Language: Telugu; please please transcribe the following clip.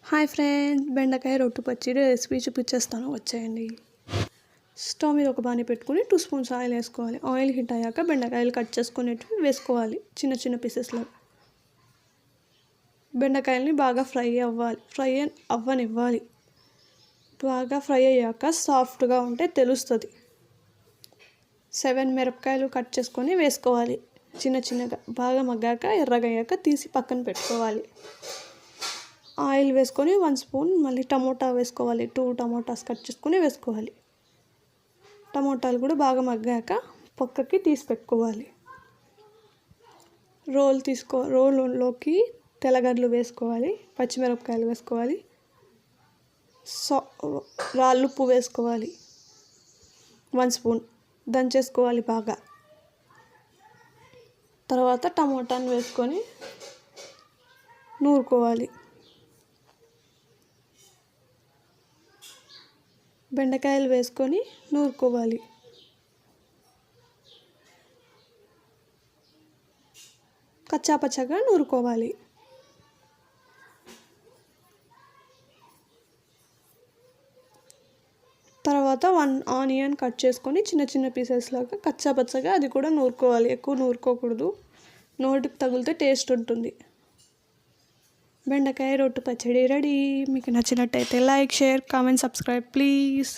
హాయ్ ఫ్రెండ్స్, బెండకాయ రొట్టు పచ్చడి రెసిపీ చూపించేస్తాను, వచ్చేయండి. స్టవ్ మీద ఒక బాణీ పెట్టుకుని 2 స్పూన్స్ ఆయిల్ వేసుకోవాలి. ఆయిల్ హీట్ అయ్యాక బెండకాయలు కట్ చేసుకునేటివి వేసుకోవాలి, చిన్న చిన్న పీసెస్లో. బెండకాయలని బాగా ఫ్రై అవ్వనివ్వాలి. బాగా ఫ్రై అయ్యాక సాఫ్ట్గా ఉంటే తెలుస్తుంది. 7 మిరపకాయలు కట్ చేసుకొని వేసుకోవాలి చిన్న చిన్నగా. బాగా మగ్గాక ఎర్రగయ్యాక తీసి పక్కన పెట్టుకోవాలి. ఆయిల్ వేసుకొని 1 స్పూన్ మళ్ళీ టమోటా వేసుకోవాలి. 2 టమోటాస్ కట్ చేసుకొని వేసుకోవాలి. టమోటాలు కూడా బాగా మగ్గాక పక్కకి తీసి పెట్టుకోవాలి. రోల్లోకి తెల్లగడ్డలు వేసుకోవాలి, పచ్చిమిరపకాయలు వేసుకోవాలి, రాళ్ళుప్పు వేసుకోవాలి. 1 స్పూన్ దంచేసుకోవాలి బాగా. తర్వాత టమోటాను వేసుకొని నూరుకోవాలి. బెండకాయలు వేసుకొని నూరుకోవాలి. కచ్చాపచ్చగా నూరుకోవాలి. తర్వాత 1 ఆనియన్ కట్ చేసుకొని చిన్న చిన్న పీసెస్ లాగా కచ్చాపచ్చగా అది కూడా నూరుకోవాలి. ఎక్కువ నూరుకోకూడదు, నోటికి తగిలితే టేస్ట్ ఉంటుంది. బెండకాయ రొట్టు పచ్చడి రెడీ. మీకు నచ్చినట్టయితే like, share, comment, subscribe please.